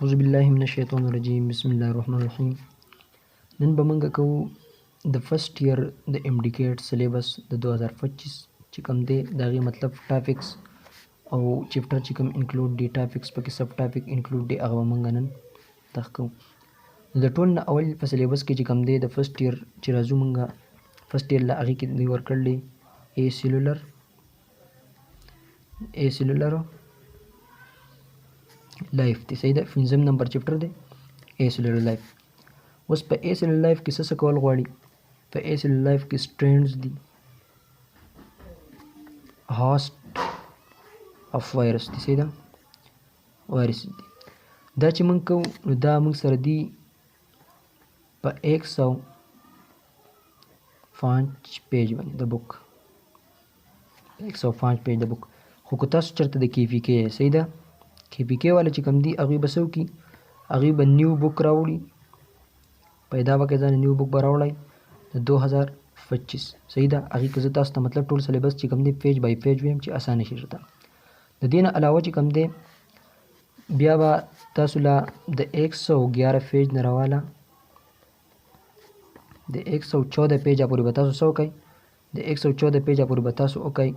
أعوذ بالله من الشیطان الرجیم بسم الله الرحمن الرحیم. نن به موږ کوو د فرست ایئر د امډیکیټ سلیبس د 2025 چې کوم دی د هغې مطلب ټاپکس او چپټر چې کوم انکلوډ دی ټاپکس پکې سب ټاپک انکلوډ دی هغه به موږ نن تخ کوو. د ټول نه اول په سلیبس کې چې کوم دی د فرست ایئر چې راځو موږ فرست ایئر له هغې کې دوی ورکړل دی اے سیلولر لایف دی. صحیح ده، 5 نمبر چپټر دی اے سیلولر لایف. اوس په اے سیلولر لایف کې څه کول غواړي؟ په اے سیلولر لایف کې سټرینډز دي، هاست اف وایرس دی. صحیح ده، وایرس دي. دا چې موږ کوو نو دا موږ سره دی په 105 پیج باندې د بک 105 پیج د بک. خو که تاسو چېرته د کې پي کې صحیح ده کې پي کې والا چې کوم دي هغوی به څه وکړي، هغوی به نیو بک راوړي، پیدا به کړئ ځان نیو بک به راوړئ د 2025. صحیح ده، هغې که زه تاسو ته مطلب ټول سلیبس چې کوم دی پیج بای پیج ویم چې اسانه شي درته. د دې نه علاوه چې کوم دی بیا به تاسو له د 111 پیج نه راواله د 114 پیجه پورې به تاسو څه وکئ، د 114 پیجه پورې به تاسو وکئ.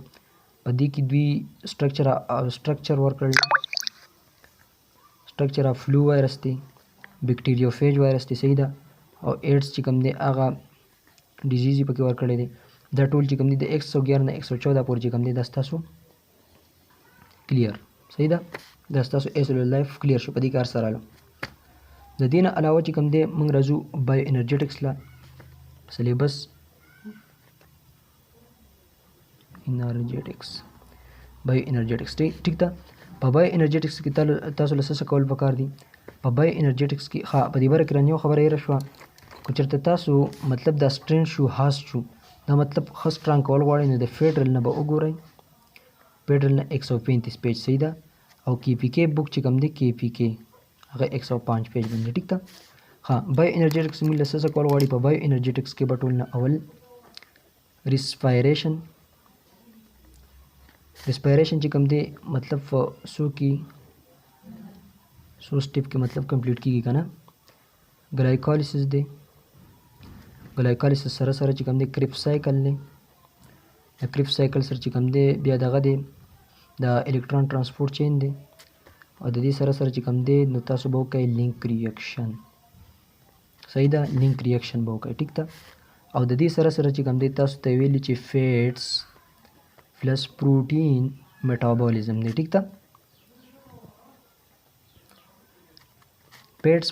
په دې کې دوی سټرکچر ورکړل، سټرکچر اف فلو وایرس دی، بیکټیریوفیج وایرس دی. صحیح ده، او ایډز چې کوم دی هغه ډیزیز یې پکې ورکړی دی. دا ټول چې کوم دی د 111 نه 114 پورې چې کوم دی دا ستاسو کلیر. صحیح ده، دا ستاسو اے سیلولر لایف کلیر شو، په دې کار سره راغلو. د دې نه علاوه چې کوم دی موږ راځو بایو انرجیټکس له سلیبس بایو انرجیټکس. ټیک ده، په بایو انرجیټکس کې تاسو له څه کول پکار دي؟ په بایو انرجیټکس کې په دې باره کې رانه یو خبره هېره شوه، که چېرته تاسو مطلب دا سټرین شو هاست شو دا مطلب ښه سټرانګ کول غواړئ نو د فیډرل نه به وګورئ، فیډرل نه 135 پیج. صحیح ده، او کې پي کې بک چې کوم دی کې پي کې هغه 105 پیج باندې. ټیک ده، بایو انرجیټکس موږ له څه کول غواړي؟ په بایو انرجیټکس کې به ټول نه اول ریسپایریشن چې کوم دی مطلب څو سټیپ کې مطلب کمپلیټ کیږي که نه. ګلایکالیسس دی، ګلایکالیسس سره سره چې کوم دی کریپ سایکل دی، د کریپ سایکل سره چې کوم دی بیا دغه دی د الکترون ترانسپورټ چین دی، او د دې سره سره چې کوم دی نو تاسو به وکئ لینک ریاکشن. صحیح ده، لینک ریاکشن به وکئ. ټیک ده، او د دې سره سره چې کوم دی تاسو ته ویلي چې فیټس پلس پروټین میټابولیزم دی. ټیک ده، فیټس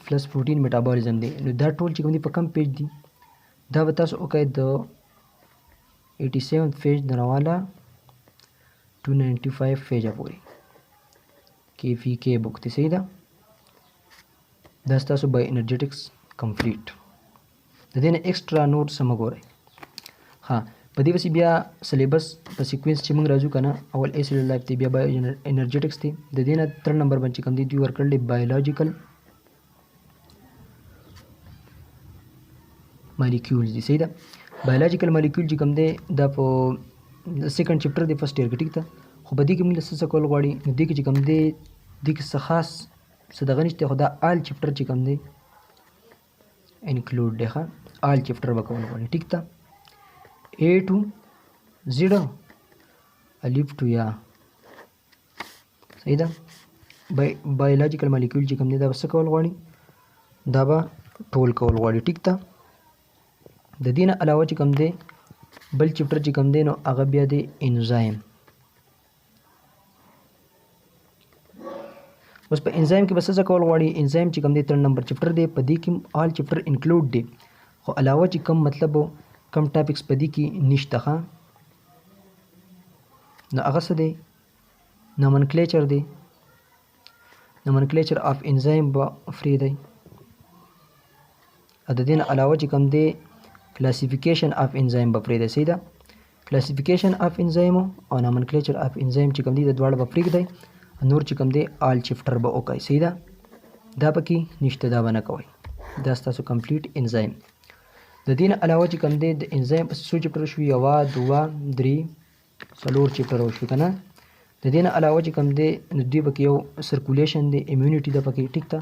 پلس پروټین میټابولیزم دی. نو دا ټول چې کوم دی په کم پیج دی؟ دا به تاسو وکئ د 87 پیج نه راواله 295 پیجه پورې کې پي کې بک دی. صحیح ده، دا ستاسو بایو انرجیټکس کمپلیټ. د دې نه ایکسټرا نوټ سم وګورئ. په دې پسې بیا سلیبس په سیکوینس چې موږ راځو که نه، اول اے سیلولر لایف دی، بیا بایو انرجیټکس دی. د دې نه 3 نمبر باندې چې کوم دی دوی ورکړل دی بایولوجیکل مالیکیولز دی. صحیح ده، بایولوجیکل مالیکیول چې کوم دی دا په سیکنډ چپټر دی فرست ایئر کې. ټیک ده، خو په دې کې موږ له څه کول غواړي؟ نو دې کې چې کوم دی دې کې څه خاص څه دغه نشته، خو دا آل چپټر چې کوم دی انکلوډ دی، آل چپټر به کول غواړي. ټیک ده، A to Z الف to یا. صحیح ده، بایولوجیکل مالیکیول چې کوم دی دا به څه کول غواړي؟ دا به ټول کول غواړي. ټیک ده، د دې نه علاوه چې کوم دی بل چپټر چې کوم دی نو هغه بیا دی انزایم. اوس په انزایم کې به څه کول غواړي؟ انزایم چې کوم دی 3 نمبر چپټر دی، په دې کې آل چپټر انکلوډ دی، خو علاوه چې کوم مطلب کم ټاپکس په دې کې نشته نو هغه څه دی؟ نومنکلیچر دی، نومنکلیچر آف انزایم به فری دی. د دې نه علاوه چې کوم دی کلاسیفیکیشن آف انزایم به فری دی. صحیح ده، کلاسیفیکیشن آف انزایم او نومنکلیچر آف انزایم چې کوم دی د دواړه به فری دی. نور چې کوم دی آل چپټر به وکئ. صحیح ده، دا پکې نشته، دا به نه کوئ. دا ستاسو کمپلیټ انزایم. د دې نه علاوه چې کوم دی د انزایم څو چپټر شوي؟ 1 2 3 4 چپټر وشو که نه. د د دې نه علاوه چې کوم دی نو دوی پکې یو سرکولیشن دی امیونټي ده پکې ټیک ده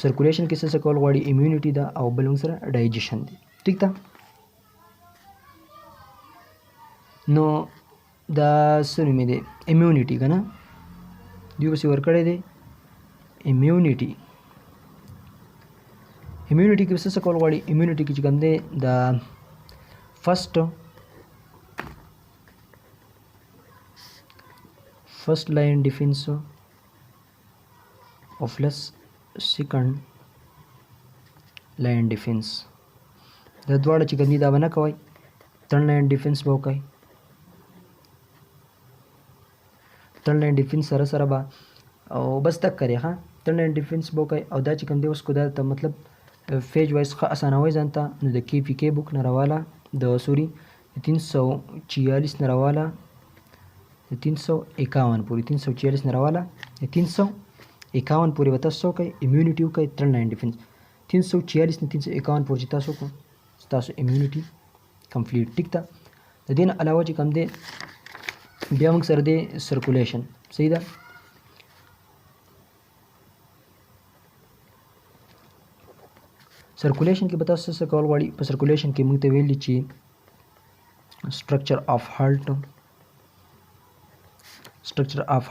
سرکولیشن کې څه کول غواړي امیونټي ده او بل سره ډایجیشن دی ټیک ده نو دا څه نومې دی امیونټي که نه دوی پسې ورکړی دی امیونټي کې څه کول غواړي امیونټي کې چې کوم دی د first line defense of less second line defense د دواړه چې کوم دي دا به نه کوئ third line defense به وکئ third line defense سره سره به او بس تک کرے ها third line defense به وکئ او دا چې کوم دی اوس کو دا ته مطلب فیج وایز ښه اسانوي ځان ته نو د کې پی کې بک نه راواله د سوري 346 نه راواله 351 پورې 346 نه راواله 351 پورې به تاسو کوئ امیونټي وکئ third line defense 346 نه 351 پورې چې تاسو کو تاسو امیونټي کمپلیټ ټیک ده د دې نه علاوه چې کوم دی بیا موږ سره دی سرکولیشن صحیح ده سرکولیشن کې به تاسو څه کول غواړي په سرکولیشن کې موږ ته ویلي چې structure of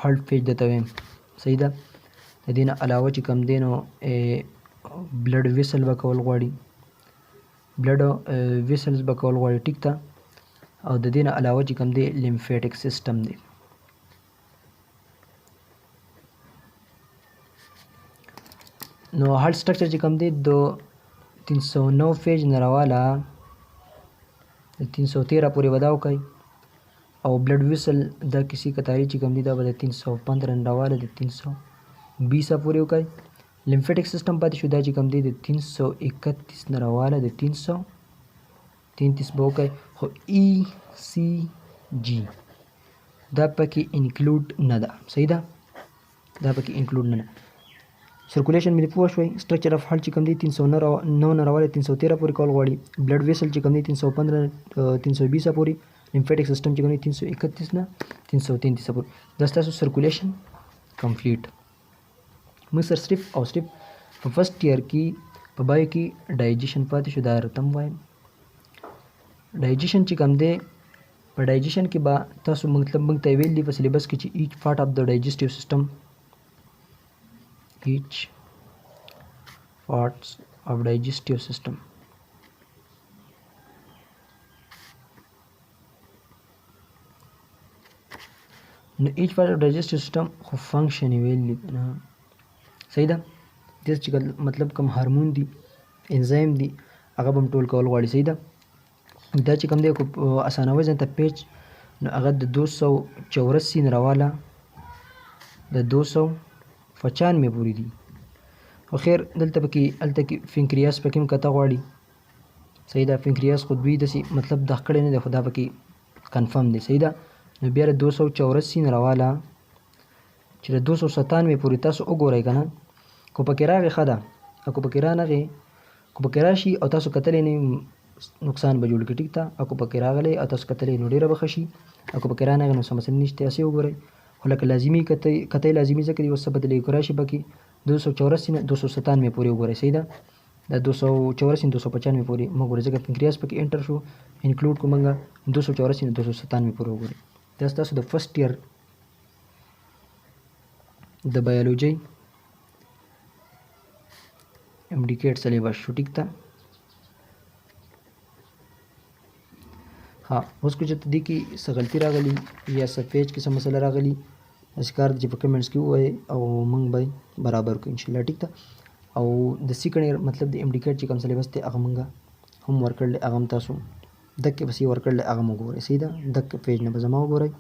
heart پیج دته ویم صحیح ده د دې نه علاوه چې کوم دی نو بلډ ویسل به کول غواړي بلډ ویسلز به کول غواړي ټیک ده او د دې نه علاوه چې کوم دی لیمفیټک سیستم دی نو هارت سټرکچر چې کوم دی د 309 پیج نه راواله 313 پورې ودا وکړئ او بلډ ویسل دا کسی کتاری چې کوم دی دا به 315 راواله د 320 پورې وکړئ لیمفیټک سیستم پاتې شو دا چې کوم دی د 331 نه راواله د 333 به وکړئ خو ای سی جی دا پکې انکلوډ نه ده صحیح ده دا پکې انکلوډ نه ده سرکولیشن مې پوه شوي سټرکچر اف هارت چې کوم دی 309 نه راواله 313 پورې کول غواړي بلډ ویسل چې کوم دی 315 320 پورې لیمفیټک سیستم چې کوم دی 331 نه 333 پورې دا ستاسو سرکولیشن کمپلیټ موږ سره صرف او صرف په فرست ایئر کې په بایو کې ډایجیشن پاتې شو دا رتم وایم ډایجیشن چې کوم دی په ډایجیشن کې به تاسو مطلب موږ ته ویل دي په سلیبس کې چې ایچ پارت اف د ډایجسټیو سیستم each parts of digestive system no each part of digestive system خو function ویل نه صحیح ده د چې مطلب کوم هورمون دي انزایم دي هغه هم ټول کول غواړي صحیح ده دا چې کوم دی اسانوي ځان ته پیج نو هغه د 284 نه راواله د 295 پورې دي خو خیر دلته پکې هلته کې فینکریاس پکې هم کته غواړي صحیح ده فینکریاس خو دوی داسې مطلب دغه کړی نه دی خو دا پکې کنفرم دی صحیح ده نو بیا د 284 نه راواله چې د 297 پورې تاسو وګورئ که نه کو پکې راغی ښه ده کو پکې رانغی کو پکې راشي او تاسو کتلی نه نقصان به جوړ کړي ټیک ده او کو پکې راغلی او تاسو کتلی نو ډېره به ښه شي او کو پکې رانغی نو څه مسله نشته هسې وګورئ خو لکه لازمي کتئ لازمي ځکه دی اوس څه بدلې راشي پکې 284 نه 297 پورې وګورئ صحیح ده دا 284 295 پورې موږ ګورئ ځکه پنکریاس پکې انټر شو انکلوډ کوم موږ 284 نه 297 پورې وګورئ دا ستاسو د فرست ایئر د بایولوژي امډیکیټ سلیبس شو ټیک ده ها اوس کو چې دې کې څه غلطي راغلي یا څه پیج کې څه مسله راغلي ذکر چې په کمنټس کې وایي او موږ به برابر کوو ان شاء الله ټیک ده او د سیکنډ ایئر مطلب د امډیکیټ چې کوم سلیبس دی هغه موږ هم ورکړل هغه هم تاسو دک بس ورکړل هغه موږ ګورئ صحیح ده دک پیج نه به زما وګورئ